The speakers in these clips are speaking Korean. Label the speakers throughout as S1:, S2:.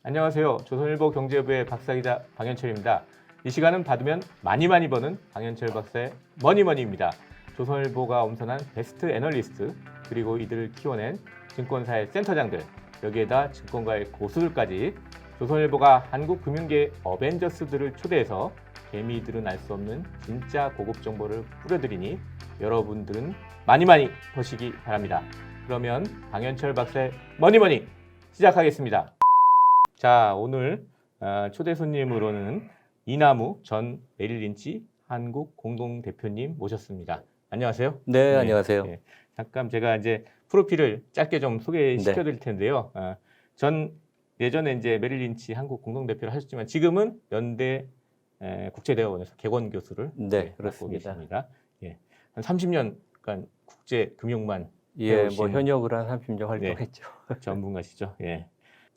S1: 안녕하세요. 조선일보 경제부의 박사기자 방현철입니다. 이 시간은 받으면 많이 버는 방현철 박사의 머니머니입니다. 조선일보가 엄선한 베스트 애널리스트 그리고 이들을 키워낸 증권사의 센터장들 여기에다 증권가의 고수들까지 조선일보가 한국 금융계 어벤져스들을 초대해서 개미들은 알 수 없는 진짜 고급 정보를 뿌려드리니 여러분들은 많이 버시기 바랍니다. 그러면 방현철 박사의 머니머니 시작하겠습니다. 자, 오늘 초대 손님으로는 이남우 전 메릴린치 한국 공동대표님 모셨습니다. 안녕하세요.
S2: 네, 안녕하세요.
S1: 네. 잠깐 제가 이제 프로필을 짧게 좀 소개시켜 드릴 텐데요. 전 예전에 이제 메릴린치 한국 공동대표를 하셨지만 지금은 연대 국제대학원에서 객원 교수를 맡고 계십니다. 예. 한 30년간 국제 금융만
S2: 뭐 현역으로 한 30년 활동했죠.
S1: 전문가시죠. 예.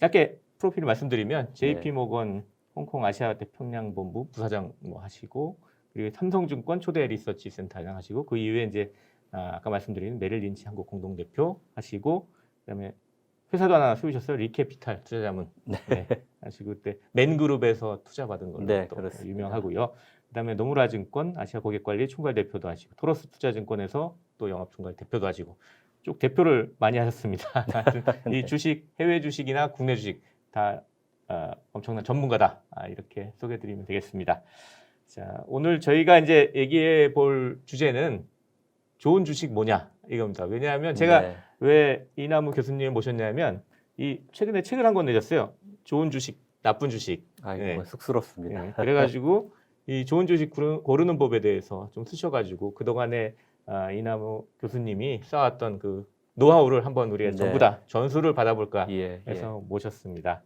S1: 짧게 프로필을 말씀드리면 JP 모건 홍콩 아시아 태평양 본부 부사장 하시고 그리고 삼성증권 초대 리서치 센터장 하시고 그 이후에 이제 아까 말씀드린 메릴린치 한국 공동대표 하시고 그다음에 회사도 하나 세우셨어요. 리캐피탈 투자자문 하시고 그때 맨그룹에서 투자 받은 걸로 또 유명하고요. 그다음에 노무라 증권 아시아 고객관리 총괄 대표도 하시고 토러스 투자증권에서 또 영업 총괄 대표도 하시고 쭉 대표를 많이 하셨습니다. 이 주식 해외 주식이나 국내 주식 다 엄청난 전문가다 이렇게 소개해드리면 되겠습니다. 자, 오늘 저희가 이제 얘기해 볼 주제는 좋은 주식 뭐냐 이겁니다. 왜냐하면 제가 왜 이남우 교수님을 모셨냐면 이 최근에 책을 한 권 내셨어요. 좋은 주식, 나쁜 주식.
S2: 아이고 쑥스럽습니다.
S1: 그래가지고 이 좋은 주식 고르는 법에 대해서 좀 쓰셔가지고 그동안에 이남우 교수님이 쌓았던 그 노하우를 한번 우리가 전부 다 전수를 받아볼까 해서 모셨습니다.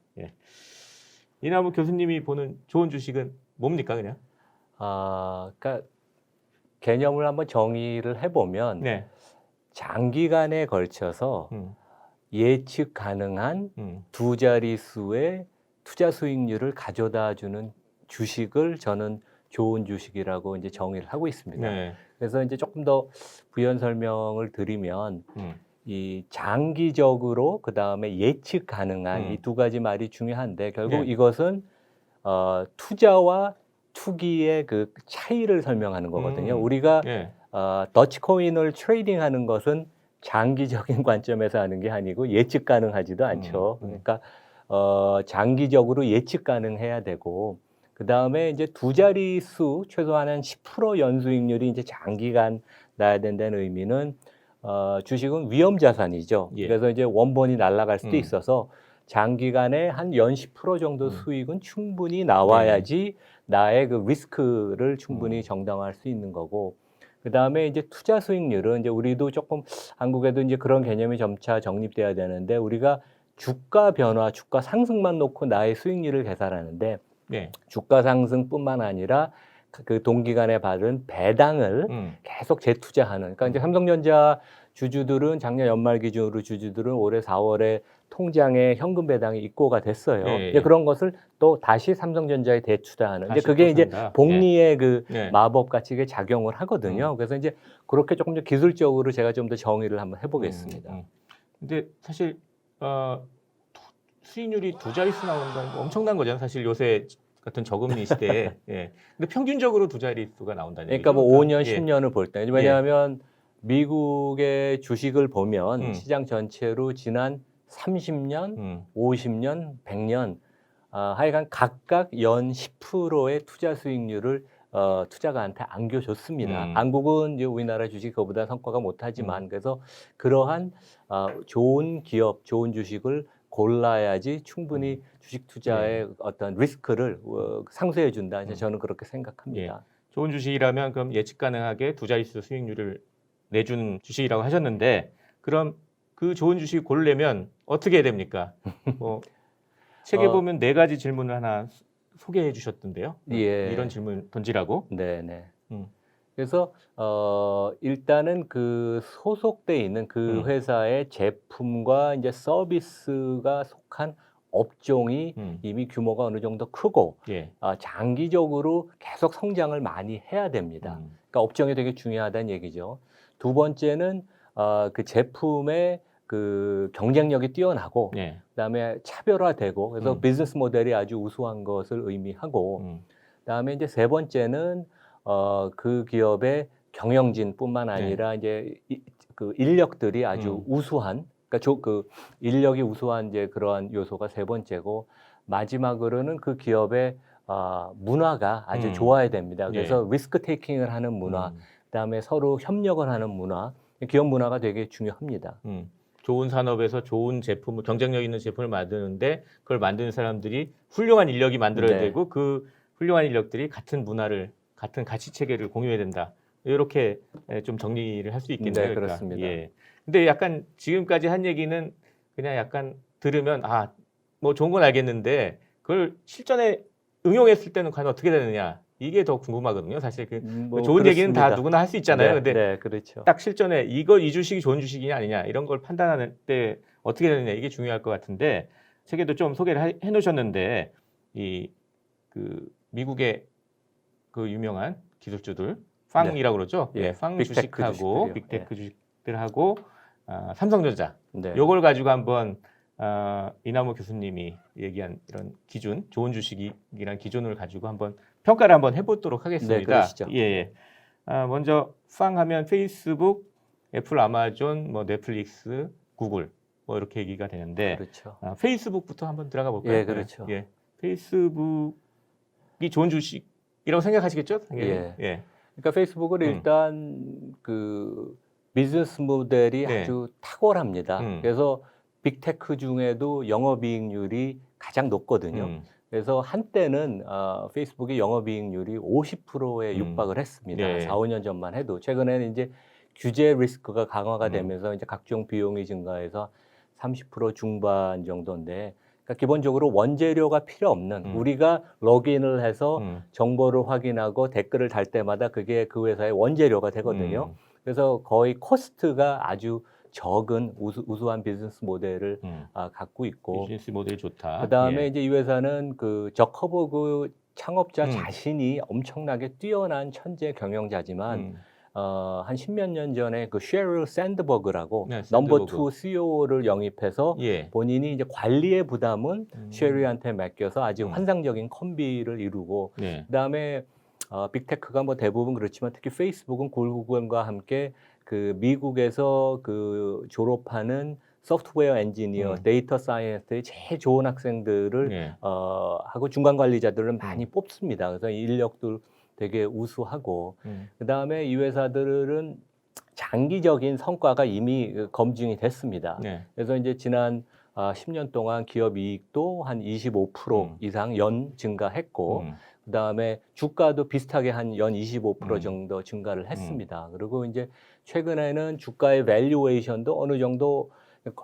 S1: 이남우 교수님이 보는 좋은 주식은 뭡니까 그냥?
S2: 그러니까 개념을 한번 정의를 해보면 장기간에 걸쳐서 예측 가능한 두 자릿수의 투자 수익률을 가져다주는 주식을 저는 좋은 주식이라고 이제 정의를 하고 있습니다. 그래서 이제 조금 더 부연 설명을 드리면 이 장기적으로 그 다음에 예측 가능한 이 두 가지 말이 중요한데 결국 이것은 투자와 투기의 그 차이를 설명하는 거거든요. 우리가 더치코인을 트레이딩하는 것은 장기적인 관점에서 하는 게 아니고 예측 가능하지도 않죠. 그러니까 장기적으로 예측 가능해야 되고 그 다음에 이제 두 자릿수 최소한 한 10% 연수익률이 이제 장기간 나야 된다는 의미는 주식은 위험 자산이죠. 그래서 이제 원본이 날아갈 수도 있어서 장기간에 한 연 10% 정도 수익은 충분히 나와야지 나의 그 리스크를 충분히 정당화할 수 있는 거고. 그 다음에 이제 투자 수익률은 이제 우리도 조금 한국에도 이제 그런 개념이 점차 정립돼야 되는데 우리가 주가 변화, 주가 상승만 놓고 나의 수익률을 계산하는데 주가 상승뿐만 아니라 그 동기간에 받은 배당을 계속 재투자하는. 그러니까 이제 삼성전자 주주들은 작년 연말 기준으로 주주들은 올해 4월에 통장에 현금 배당이 입고가 됐어요. 이제 그런 것을 또 다시 삼성전자에 대투자하는. 이제 그게 이제 복리의 그 마법 같이 이게 작용을 하거든요. 그래서 이제 그렇게 조금 더 기술적으로 제가 좀 더 정의를 한번 해보겠습니다.
S1: 근데 사실 수익률이 두 자릿수 나온다는 거 엄청난 거잖아요. 사실 요새 같은 저금리 시대에. 근데 평균적으로 두 자릿수가 나온다는
S2: 그러니까
S1: 얘기죠.
S2: 뭐 5년, 10년을 볼 때. 왜냐하면 미국의 주식을 보면 시장 전체로 지난 30년, 50년, 100년 하여간 각각 연 10%의 투자 수익률을 투자가한테 안겨줬습니다. 한국은 이제 우리나라 주식 그보다 성과가 못하지만 그래서 그러한 좋은 기업, 좋은 주식을 골라야지 충분히 주식 투자의 어떤 리스크를 상쇄해 준다. 저는 그렇게 생각합니다.
S1: 좋은 주식이라면 그럼 예측 가능하게 두 자릿수 수익률을 내주는 주식이라고 하셨는데 그럼 그 좋은 주식 고르려면 어떻게 해야 됩니까? 책에 보면 4가지 질문을 하나 소개해 주셨던데요. 이런 질문 던지라고.
S2: 네네. 그래서 일단은 그 소속돼 있는 그 회사의 제품과 이제 서비스가 속한 업종이 이미 규모가 어느 정도 크고 장기적으로 계속 성장을 많이 해야 됩니다. 그러니까 업종이 되게 중요하다는 얘기죠. 두 번째는 그 제품의 그 경쟁력이 뛰어나고
S1: 네.
S2: 그다음에 차별화되고 그래서 비즈니스 모델이 아주 우수한 것을 의미하고 그다음에 이제 세 번째는 그 기업의 경영진뿐만 아니라 이제 그 인력들이 아주 우수한 그러니까 그 인력이 우수한 이제 그러한 요소가 세 번째고 마지막으로는 그 기업의 문화가 아주 좋아야 됩니다. 그래서 리스크 테이킹을 하는 문화, 그다음에 서로 협력을 하는 문화, 기업 문화가 되게 중요합니다.
S1: 좋은 산업에서 좋은 제품을 경쟁력 있는 제품을 만드는데 그걸 만드는 사람들이 훌륭한 인력이 만들어야 되고 그 훌륭한 인력들이 같은 문화를 같은 가치 체계를 공유해야 된다. 이렇게 좀 정리를 할 수 있겠네요.
S2: 네, 그렇습니다.
S1: 예. 근데 약간 지금까지 한 얘기는 그냥 약간 들으면 뭐 좋은 건 알겠는데 그걸 실전에 응용했을 때는 과연 어떻게 되느냐 이게 더 궁금하거든요. 사실
S2: 뭐
S1: 좋은
S2: 그렇습니다.
S1: 얘기는 다 누구나 할 수 있잖아요. 근데
S2: 네, 그렇죠.
S1: 딱 실전에 이 주식이 좋은 주식이냐 아니냐 이런 걸 판단하는 때 어떻게 되느냐 이게 중요할 것 같은데 책에도 좀 소개를 해 놓으셨는데 그 미국의 그 유명한 기술주들 팡이라고 그러죠. 팡 주식하고 빅테크 주식들하고 삼성전자 요걸 가지고 한번 이남우 교수님이 얘기한 이런 기준, 좋은 주식이라는 기준을 가지고 한번 평가를 한번 해보도록 하겠습니다.
S2: 네, 그러시죠.
S1: 예. 먼저 팡 하면 페이스북, 애플, 아마존, 뭐 넷플릭스, 구글 뭐 이렇게 얘기가 되는데
S2: 그렇죠.
S1: 페이스북부터 한번 들어가 볼까요?
S2: 예, 그렇죠.
S1: 예. 페이스북이 좋은 주식이라고 생각하시겠죠? 당연히.
S2: 그러니까 페이스북은 일단 그 비즈니스 모델이 아주 탁월합니다. 그래서 빅테크 중에도 영업이익률이 가장 높거든요. 그래서 한때는 페이스북의 영업이익률이 50%에 육박을 했습니다. 4, 5년 전만 해도. 최근에는 이제 규제 리스크가 강화가 되면서 이제 각종 비용이 증가해서 30% 중반 정도인데 그러니까 기본적으로 원재료가 필요 없는 우리가 로그인을 해서 정보를 확인하고 댓글을 달 때마다 그게 그 회사의 원재료가 되거든요. 그래서 거의 코스트가 아주 적은 우수한 비즈니스 모델을 갖고 있고
S1: 비즈니스 모델이 좋다.
S2: 그다음에 이제 이 회사는 그 저커버그 창업자 자신이 엄청나게 뛰어난 천재 경영자지만 한 10몇 년 전에 그 셰릴 샌드버그라고 넘버 2 CEO를 영입해서 본인이 이제 관리의 부담은 셰릴한테 맡겨서 아주 환상적인 콤비를 이루고 그다음에 빅테크가 뭐 대부분 그렇지만 특히 페이스북은 구글과 함께 그 미국에서 그 졸업하는 소프트웨어 엔지니어, 데이터 사이언스의 제일 좋은 학생들을 하고 중간 관리자들을 많이 뽑습니다. 그래서 인력도 되게 우수하고 그다음에 이 회사들은 장기적인 성과가 이미 검증이 됐습니다. 그래서 이제 지난 10년 동안 기업 이익도 한 25% 이상 연 증가했고 그다음에 주가도 비슷하게 한 연 25% 정도 증가를 했습니다. 그리고 이제 최근에는 주가의 밸류에이션도 어느 정도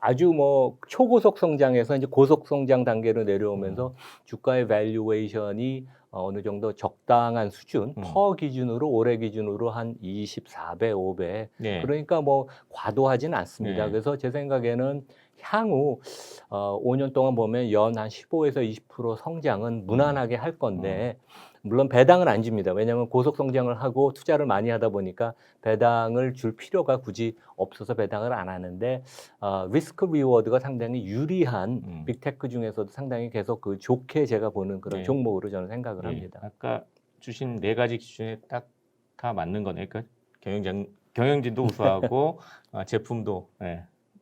S2: 아주 뭐 초고속 성장에서 이제 고속 성장 단계로 내려오면서 주가의 밸류에이션이 어느 정도 적당한 수준, 퍼 기준으로 올해 기준으로 한 24배, 5배. 그러니까 뭐 과도하진 않습니다. 그래서 제 생각에는 향후 5년 동안 보면 연 한 15에서 20% 성장은 무난하게 할 건데 물론 배당은 안 줍니다. 왜냐하면 고속 성장을 하고 투자를 많이 하다 보니까 배당을 줄 필요가 굳이 없어서 배당을 안 하는데 리스크 리워드가 상당히 유리한 빅테크 중에서도 상당히 계속 그 좋게 제가 보는 그런 종목으로 저는 생각을 합니다.
S1: 아까 주신 네 가지 기준에 딱 다 맞는 거네. 그러니까 경영진도 우수하고 제품도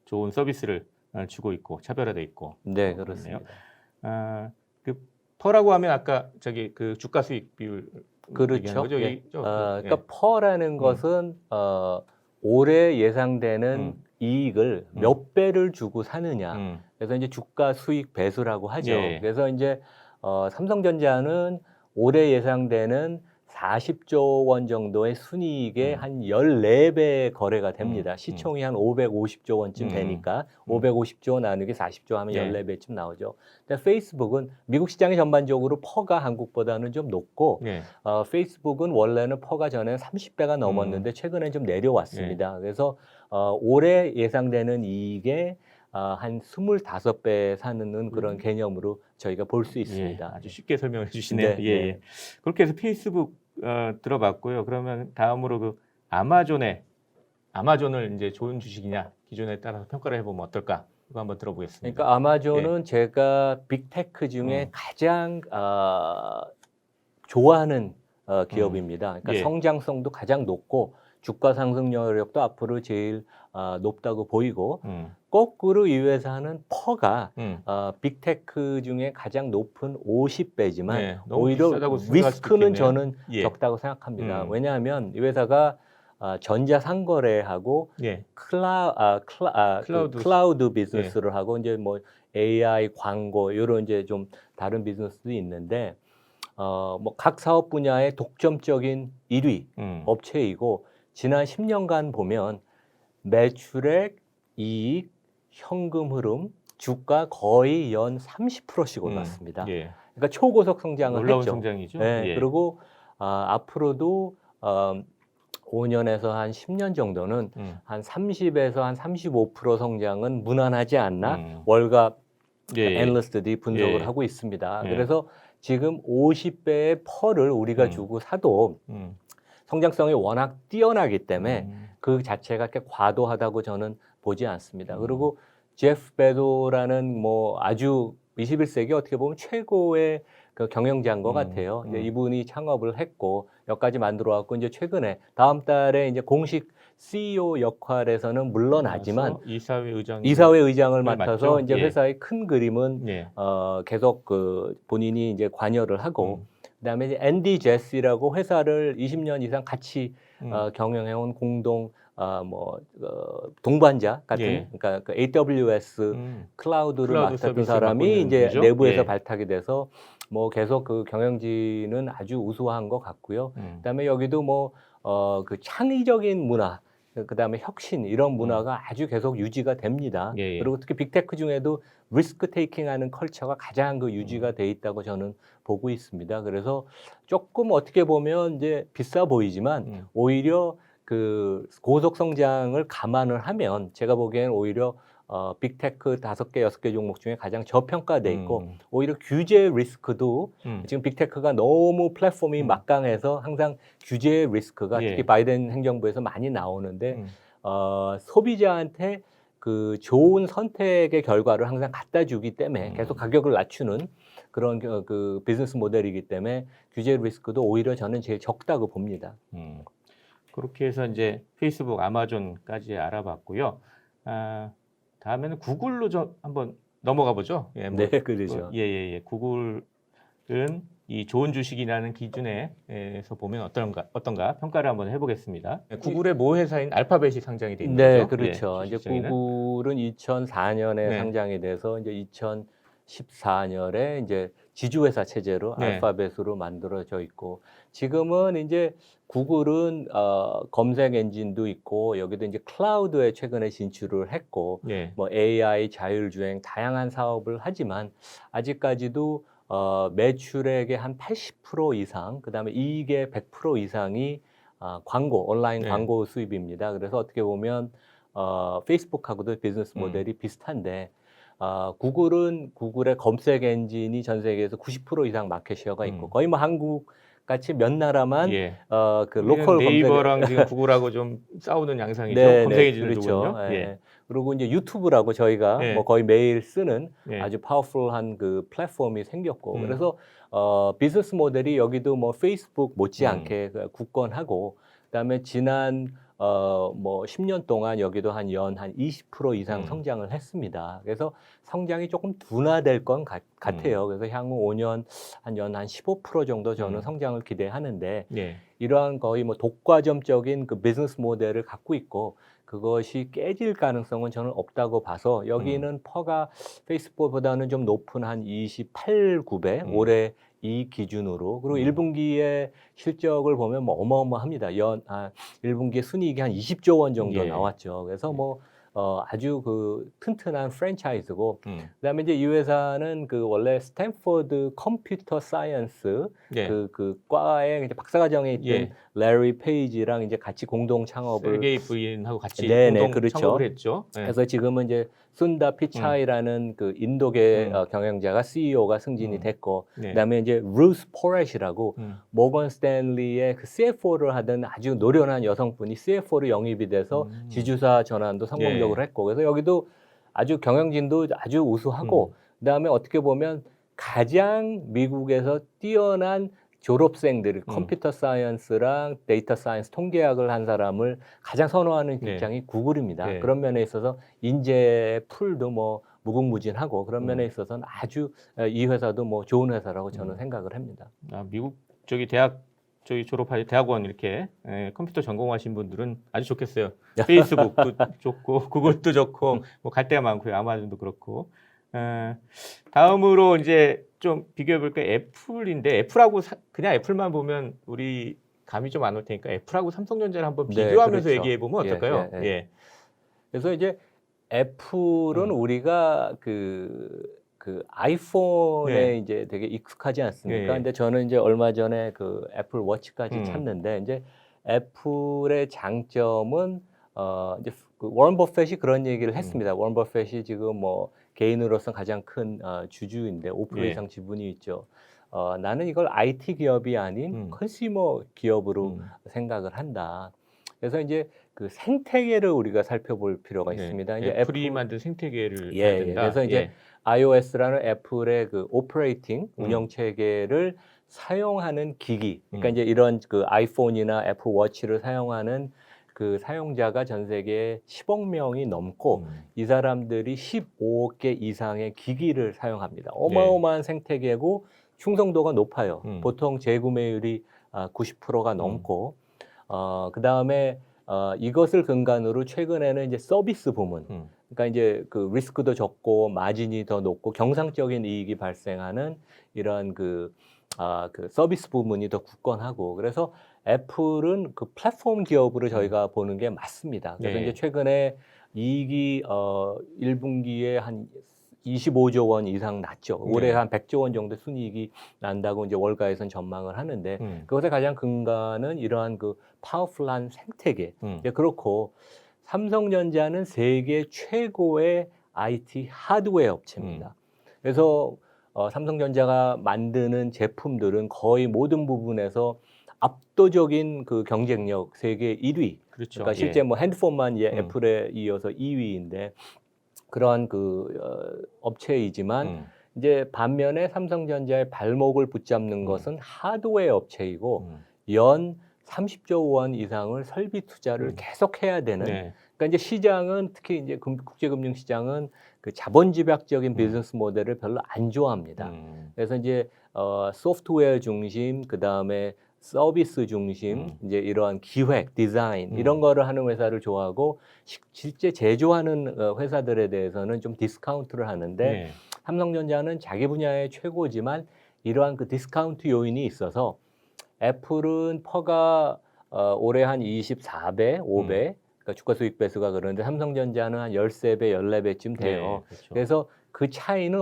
S1: 좋은 서비스를 주고 있고 차별화돼 있고.
S2: 네, 그렇습니다.
S1: 그 퍼라고 하면 아까 그 주가 수익 비율
S2: 그렇죠.
S1: 거죠?
S2: 그러니까 퍼라는 것은 올해 예상되는 이익을 몇 배를 주고 사느냐. 그래서 이제 주가 수익 배수라고 하죠. 그래서 이제 삼성전자는 올해 예상되는 40조 원 정도의 순이익에 한 14배 거래가 됩니다. 시총이 한 550조 원쯤 되니까 550조 나누기 40조 하면 14배쯤 나오죠. 근데 페이스북은 미국 시장이 전반적으로 퍼가 한국보다는 좀 높고 페이스북은 원래는 퍼가 전에 30배가 넘었는데 최근에 좀 내려왔습니다. 그래서 올해 예상되는 이익에 한 25배 사는 그런 개념으로 저희가 볼 수 있습니다.
S1: 아주 쉽게 설명해 주시네요. 그렇게 해서 페이스북 들어봤고요. 그러면 다음으로 그 아마존을 이제 좋은 주식이냐 기준에 따라서 평가를 해보면 어떨까? 이거 한번 들어보겠습니다.
S2: 그러니까 아마존은 제가 빅테크 중에 가장 좋아하는 기업입니다. 그러니까
S1: 예.
S2: 성장성도 가장 높고 주가 상승 여력도 앞으로 제일 높다고 보이고 거꾸로 이 회사는 퍼가 빅테크 중에 가장 높은 50배지만
S1: 네, 너무
S2: 오히려
S1: 비싸다고 생각할 수도
S2: 리스크는
S1: 있겠네요.
S2: 저는
S1: 예.
S2: 적다고 생각합니다. 왜냐하면 이 회사가 전자상거래하고
S1: 예.
S2: 클라우드 비즈니스를 하고 이제 뭐 AI 광고 이런 이제 좀 다른 비즈니스도 있는데 뭐 각 사업 분야의 독점적인 1위 업체이고 지난 10년간 보면 매출액, 이익, 현금 흐름, 주가 거의 연 30%씩 올랐습니다.
S1: 예.
S2: 그러니까 초고속 성장을
S1: 놀라운
S2: 했죠.
S1: 성장이죠.
S2: 네,
S1: 예.
S2: 그리고 앞으로도 5년에서 한 10년 정도는 한 30에서 한 35% 성장은 무난하지 않나 월갑 애널리스트들이 분석을 하고 있습니다. 그래서 지금 50배의 펄을 우리가 주고 사도 성장성이 워낙 뛰어나기 때문에 그 자체가 이렇게 과도하다고 저는 보지 않습니다. 그리고 제프 베조라는 뭐 아주 21세기 어떻게 보면 최고의 그 경영자인 것 같아요. 이제 이분이 창업을 했고 여기까지 만들어 왔고 이제 최근에 다음 달에 이제 공식 CEO 역할에서는 물러나지만
S1: 이사회
S2: 의장을 맡아서
S1: 맡죠?
S2: 이제 회사의 큰 그림은
S1: 예.
S2: 계속 그 본인이 이제 관여를 하고 그다음에 이제 앤디 제시라고 회사를 20년 이상 같이 경영해온 공동 동반자 같은
S1: 예.
S2: 그러니까 그 AWS 클라우드를 맡았던
S1: 서비스
S2: 사람이
S1: 맡고 있는
S2: 이제
S1: 분이죠?
S2: 내부에서
S1: 예.
S2: 발탁이 돼서 뭐 계속 그 경영진은 아주 우수한 것 같고요. 그다음에 여기도 뭐 그 창의적인 문화 그다음에 혁신 이런 문화가 아주 계속 유지가 됩니다.
S1: 예.
S2: 그리고 특히 빅테크 중에도 리스크 테이킹하는 컬처가 가장 그 유지가 돼 있다고 저는 보고 있습니다. 그래서 조금 어떻게 보면 이제 비싸 보이지만 오히려 그 고속 성장을 감안을 하면 제가 보기에는 오히려 빅테크 5개, 6개 종목 중에 가장 저평가돼 있고 오히려 규제 리스크도 지금 빅테크가 너무 플랫폼이 막강해서 항상 규제 리스크가 특히 바이든 행정부에서 많이 나오는데 소비자한테 그 좋은 선택의 결과를 항상 갖다 주기 때문에 계속 가격을 낮추는 그런 그 비즈니스 모델이기 때문에 규제 리스크도 오히려 저는 제일 적다고 봅니다.
S1: 그렇게 해서 이제 페이스북, 아마존까지 알아봤고요. 다음에는 구글로 좀 한번 넘어가 보죠. 예,
S2: 네, 그러죠.
S1: 예. 구글은 이 좋은 주식이라는 기준에서 보면 어떤가 평가를 한번 해보겠습니다. 구글의 모 회사인 알파벳이 상장이 돼 있는
S2: 네,
S1: 거죠.
S2: 그렇죠.
S1: 예,
S2: 이제 구글은 2004년에 상장이 돼서 이제 2014년에 이제 지주회사 체제로 알파벳으로 만들어져 있고 지금은 이제 구글은 검색 엔진도 있고 여기도 이제 클라우드에 최근에 진출을 했고 뭐 AI, 자율주행 다양한 사업을 하지만 아직까지도 매출액의 한 80% 이상, 그다음에 이익의 100% 이상이 광고, 온라인 광고 수입입니다. 그래서 어떻게 보면 페이스북하고도 비즈니스 모델이 비슷한데 구글은 구글의 검색 엔진이 전 세계에서 90% 이상 마켓시어가 있고 거의 뭐 한국 같이 몇 나라만 그 로컬
S1: 네이버랑 지금 구글하고 좀 싸우는 양상이죠. 검색 엔진을 두고요.
S2: 그리고 이제 유튜브라고 저희가 뭐 거의 매일 쓰는 아주 파워풀한 그 플랫폼이 생겼고 그래서 비즈니스 모델이 여기도 뭐 페이스북 못지않게 굳건하고 그다음에 지난 뭐 10년 동안 여기도 한 20% 이상 성장을 했습니다. 그래서 성장이 조금 둔화될 건 같아요. 그래서 향후 5년 연 한 15% 정도 저는 성장을 기대하는데 이러한 거의 뭐 독과점적인 그 비즈니스 모델을 갖고 있고 그것이 깨질 가능성은 저는 없다고 봐서 여기는 퍼가 페이스북보다는 좀 높은 한 28, 9배 올해 이 기준으로 그리고 1분기의 실적을 보면 뭐 어마어마합니다. 1분기 순이익이 한 20조 원 정도 나왔죠. 그래서 뭐 아주 그 튼튼한 프랜차이즈고 그다음에 이제 이 회사는 그 원래 스탠포드 컴퓨터 사이언스 그 과에 이제 박사과정에 있던 레리 페이지랑 이제 같이 공동 창업을
S1: 세게이 부인하고 같이 공동
S2: 그렇죠.
S1: 창업을 했죠.
S2: 그래서 지금은 이제 순다 피차이라는 그 인도계 경영자가 CEO가 승진이 됐고,
S1: 네.
S2: 그다음에 이제 루스 포렛이라고 모건 스탠리의 그 CFO를 하던 아주 노련한 여성분이 CFO로 영입이 돼서 지주사 전환도 성공적으로 했고, 그래서 여기도 아주 경영진도 아주 우수하고, 그다음에 어떻게 보면 가장 미국에서 뛰어난 졸업생들, 컴퓨터 사이언스랑 데이터 사이언스 통계학을 한 사람을 가장 선호하는 직장이 구글입니다. 그런 면에 있어서 인재 풀도 뭐 무궁무진하고, 그런 면에 있어서는 아주 이 회사도 뭐 좋은 회사라고 저는 생각을 합니다.
S1: 미국 저기 대학 저기 졸업할 대학원 이렇게 컴퓨터 전공하신 분들은 아주 좋겠어요. 페이스북도 좋고 구글도 좋고 뭐 갈 데가 많고요. 아마존도 그렇고. 다음으로 이제 좀 비교해 볼까요? 애플인데 애플하고 그냥 애플만 보면 우리 감이 좀 안 올 테니까 애플하고 삼성전자를 한번 비교하면서
S2: 그렇죠.
S1: 얘기해 보면 어떨까요?
S2: 예. 그래서 이제 애플은 우리가 그 아이폰에 이제 되게 익숙하지 않습니까? 근데 저는 이제 얼마 전에 그 애플 워치까지 찾는데, 이제 애플의 장점은 이제 그 워런 버핏이 그런 얘기를 했습니다. 워런 버핏이 지금 뭐 개인으로서 가장 큰 주주인데 5% 이상 지분이 있죠. 나는 이걸 IT 기업이 아닌 컨슈머 기업으로 생각을 한다. 그래서 이제 그 생태계를 우리가 살펴볼 필요가 있습니다. 이제
S1: 애플이 만든 생태계를 해야 된다.
S2: 그래서 이제 iOS라는 애플의 그 오퍼레이팅 운영 체계를 사용하는 기기, 그러니까 이제 이런 그 아이폰이나 애플 워치를 사용하는 그 사용자가 전 세계에 10억 명이 넘고, 이 사람들이 15억 개 이상의 기기를 사용합니다. 어마어마한 생태계고 충성도가 높아요. 보통 재구매율이 90%가 넘고, 그 다음에 이것을 근간으로 최근에는 이제 서비스 부문, 그러니까 이제 그 리스크도 적고 마진이 더 높고 경상적인 이익이 발생하는 이런 그 서비스 부문이 더 굳건하고, 그래서 애플은 그 플랫폼 기업으로 저희가 보는 게 맞습니다. 그래서 이제 최근에 이익이 1분기에 한 25조 원 이상 났죠. 올해 한 100조 원 정도 순이익이 난다고 이제 월가에서는 전망을 하는데, 그것의 가장 근간은 이러한 그 파워풀한 생태계. 그렇고 삼성전자는 세계 최고의 IT 하드웨어 업체입니다. 그래서 삼성전자가 만드는 제품들은 거의 모든 부분에서 압도적인 그 경쟁력, 세계 1위.
S1: 그렇죠.
S2: 그러니까 실제 뭐 핸드폰만 애플에 이어서 2위인데 그러한 그 업체이지만, 이제 반면에 삼성전자의 발목을 붙잡는 것은 하드웨어 업체이고 연 30조 원 이상을 설비 투자를 계속해야 되는. 그러니까 이제 시장은 특히 이제 국제금융 시장은 그 자본 집약적인 비즈니스 모델을 별로 안 좋아합니다. 그래서 이제 소프트웨어 중심, 그 다음에 서비스 중심, 이제 이러한 기획, 디자인 이런 거를 하는 회사를 좋아하고, 실제 제조하는 회사들에 대해서는 좀 디스카운트를 하는데, 삼성전자는 자기 분야의 최고지만 이러한 그 디스카운트 요인이 있어서 애플은 퍼가 올해 한 24배, 5배, 그러니까 주가 수익 배수가 그러는데 삼성전자는 한 13배, 14배쯤 돼요.
S1: 그렇죠.
S2: 그래서 그 차이는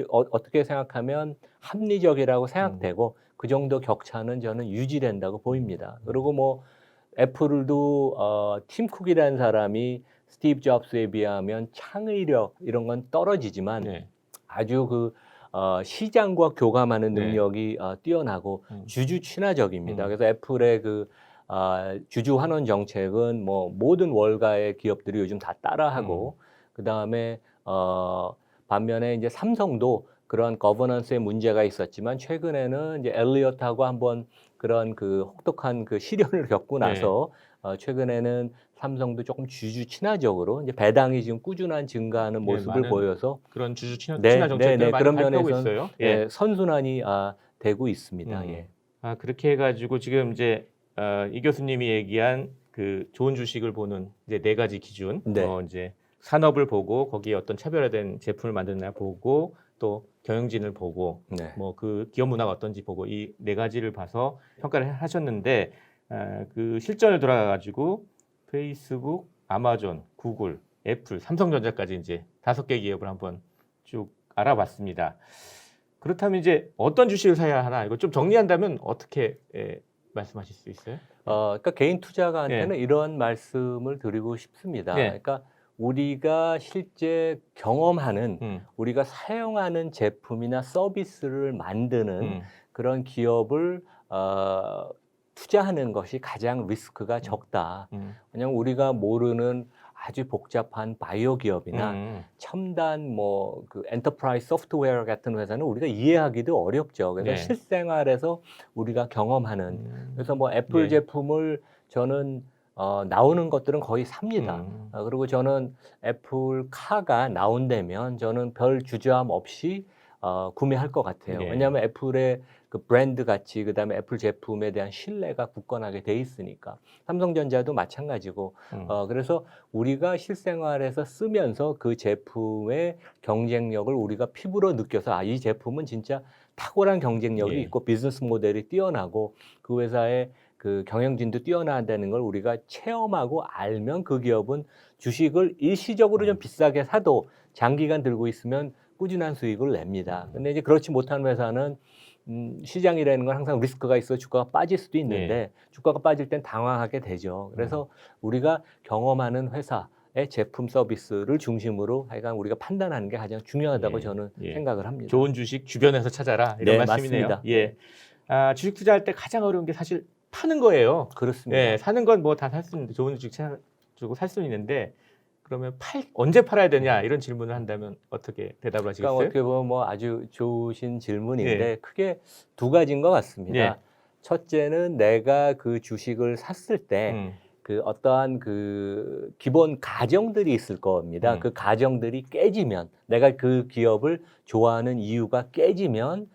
S2: 어떻게 생각하면 합리적이라고 생각되고, 그 정도 격차는 저는 유지된다고 보입니다. 그리고 뭐 애플도 팀 쿡이라는 사람이 스티브 잡스에 비하면 창의력 이런 건 떨어지지만 아주 그 시장과 교감하는 능력이 뛰어나고 주주 친화적입니다. 그래서 애플의 그 주주 환원 정책은 뭐 모든 월가의 기업들이 요즘 다 따라하고, 그 다음에 반면에 이제 삼성도 그런 거버넌스에 문제가 있었지만 최근에는 이제 엘리엇하고 한번 그런 그 혹독한 그 시련을 겪고 나서 최근에는 삼성도 조금 주주 친화적으로 이제 배당이 지금 꾸준한 증가하는 모습을 보여서
S1: 그런 주주 친화 정책들 많이
S2: 그런
S1: 발표하고
S2: 면에서는
S1: 있어요.
S2: 선순환이 되고 있습니다.
S1: 그렇게 해가지고 지금 이제 이 교수님이 얘기한 그 좋은 주식을 보는 이제 4가지 기준, 이제 산업을 보고 거기에 어떤 차별화된 제품을 만드나 보고, 또 경영진을 보고, 뭐 그 기업 문화가 어떤지 보고, 이 4가지를 봐서 평가를 하셨는데, 그 실전을 돌아가가지고 페이스북, 아마존, 구글, 애플, 삼성전자까지 이제 5개 기업을 한번 쭉 알아봤습니다. 그렇다면 이제 어떤 주식을 사야 하나, 이거 좀 정리한다면 어떻게 말씀하실 수 있어요?
S2: 그러니까 개인 투자가한테는 이런 말씀을 드리고 싶습니다. 그러니까 우리가 실제 경험하는 우리가 사용하는 제품이나 서비스를 만드는 그런 기업을 투자하는 것이 가장 리스크가 적다. 왜냐하면 우리가 모르는 아주 복잡한 바이오 기업이나 첨단 그 엔터프라이즈 소프트웨어 같은 회사는 우리가 이해하기도 어렵죠. 그래서
S1: 네.
S2: 실생활에서 우리가 경험하는 그래서 뭐 애플 제품을 저는 나오는 것들은 거의 삽니다. 그리고 저는 애플 카가 나온다면 저는 별 주저함 없이 구매할 것 같아요.
S1: 네.
S2: 왜냐하면 애플의 그 브랜드 가치, 그다음에 애플 제품에 대한 신뢰가 굳건하게 돼 있으니까. 삼성전자도 마찬가지고. 그래서 우리가 실생활에서 쓰면서 그 제품의 경쟁력을 우리가 피부로 느껴서 이 제품은 진짜 탁월한 경쟁력이 있고 비즈니스 모델이 뛰어나고 그 회사의 그 경영진도 뛰어나다는 걸 우리가 체험하고 알면 그 기업은 주식을 일시적으로 좀 비싸게 사도 장기간 들고 있으면 꾸준한 수익을 냅니다. 근데 이제 그렇지 못한 회사는 시장이라는 건 항상 리스크가 있어 주가가 빠질 수도 있는데 주가가 빠질 땐 당황하게 되죠. 그래서 우리가 경험하는 회사의 제품 서비스를 중심으로 하여간 우리가 판단하는 게 가장 중요하다고 저는 생각을 합니다.
S1: 좋은 주식 주변에서 찾아라 이런 말씀이네요.
S2: 맞습니다.
S1: 예. 주식 투자할 때 가장 어려운 게 사실 파는 거예요.
S2: 그렇습니다.
S1: 예, 사는 건 뭐 다 살 수 있는데 좋은 주식 주고 살 수 있는데 그러면 언제 팔아야 되냐 이런 질문을 한다면 어떻게 대답을 하시겠어요?
S2: 그러니까 어떻게 보면 뭐 아주 좋으신 질문인데 크게 두 가지인 것 같습니다. 첫째는 내가 그 주식을 샀을 때 그 어떠한 그 기본 가정들이 있을 겁니다. 그 가정들이 깨지면 내가 그 기업을 좋아하는 이유가 깨지면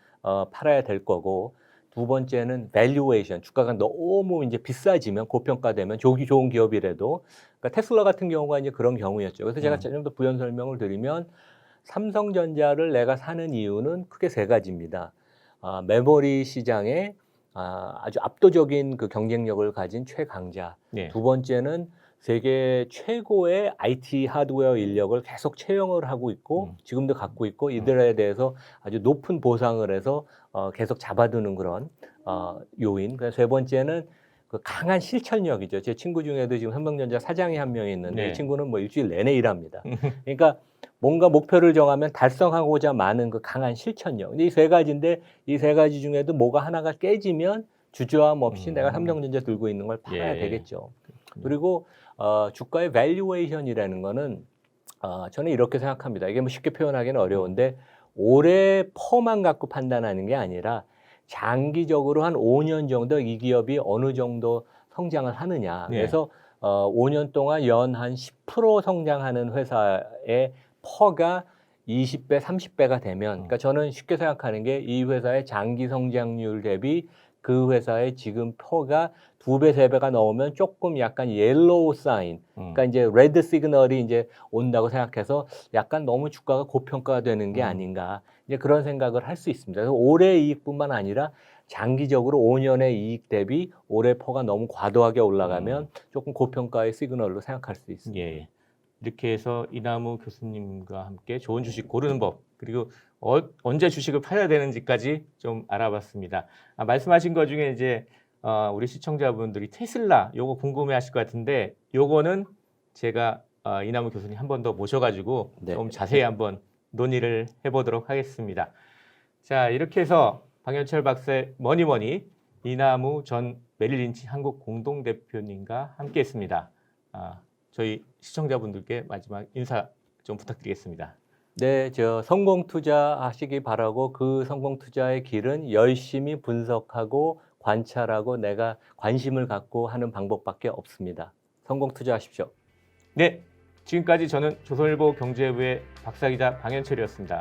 S2: 팔아야 될 거고 두 번째는 밸류에이션, 주가가 너무 이제 비싸지면 고평가되면 좋은 기업이라도 그러니까 테슬라 같은 경우가 이제 그런 경우였죠. 그래서 제가 좀 더 부연 설명을 드리면 삼성전자를 내가 사는 이유는 크게 세 가지입니다. 메모리 시장에 아주 압도적인 그 경쟁력을 가진 최강자. 두 번째는 세계 최고의 IT 하드웨어 인력을 계속 채용을 하고 있고 지금도 갖고 있고 이들에 대해서 아주 높은 보상을 해서 계속 잡아두는 그런 요인. 그래서 세 번째는 그 강한 실천력이죠. 제 친구 중에도 지금 삼성전자 사장이 한 명 있는데 이 친구는 뭐 일주일 내내 일합니다. 그러니까 뭔가 목표를 정하면 달성하고자 많은 그 강한 실천력. 근데 이 세 가지인데 이 세 가지 중에도 뭐가 하나가 깨지면 주저함 없이 내가 삼성전자 들고 있는 걸 팔아야 되겠죠. 그리고 주가의 밸류에이션이라는 거는 저는 이렇게 생각합니다. 이게 뭐 쉽게 표현하기는 어려운데 올해 퍼만 갖고 판단하는 게 아니라 장기적으로 한 5년 정도 이 기업이 어느 정도 성장을 하느냐. 그래서 5년 동안 연 한 10% 성장하는 회사의 퍼가 20배, 30배가 되면 그러니까 저는 쉽게 생각하는 게 이 회사의 장기 성장률 대비 그 회사의 지금 퍼가 2배, 3배가 넘으면 조금 약간 옐로우 사인, 그러니까 이제 레드 시그널이 이제 온다고 생각해서 약간 너무 주가가 고평가되는 게 아닌가 이제 그런 생각을 할 수 있습니다. 그래서 올해 이익뿐만 아니라 장기적으로 5년의 이익 대비 올해 퍼가 너무 과도하게 올라가면 조금 고평가의 시그널로 생각할 수 있습니다.
S1: 예. 이렇게 해서 이남우 교수님과 함께 좋은 주식 고르는 법 그리고 언제 주식을 팔아야 되는지까지 좀 알아봤습니다. 말씀하신 것 중에 이제 우리 시청자분들이 테슬라 요거 궁금해하실 것 같은데 요거는 제가 이남우 교수님 한 번 더 모셔가지고 좀 자세히 한번 논의를 해보도록 하겠습니다. 자 이렇게 해서 방현철 박사의 머니머니 이남우 전 메릴린치 한국 공동대표님과 함께했습니다. 저희 시청자분들께 마지막 인사 좀 부탁드리겠습니다.
S2: 네, 성공 투자하시기 바라고 그 성공 투자의 길은 열심히 분석하고 관찰하고 내가 관심을 갖고 하는 방법밖에 없습니다. 성공 투자하십시오.
S1: 네, 지금까지 저는 조선일보 경제부의 박사기자 방현철이었습니다.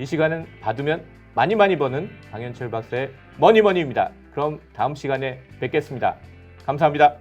S1: 이 시간은 받으면 많이 버는 방현철 박사의 머니머니입니다. 그럼 다음 시간에 뵙겠습니다. 감사합니다.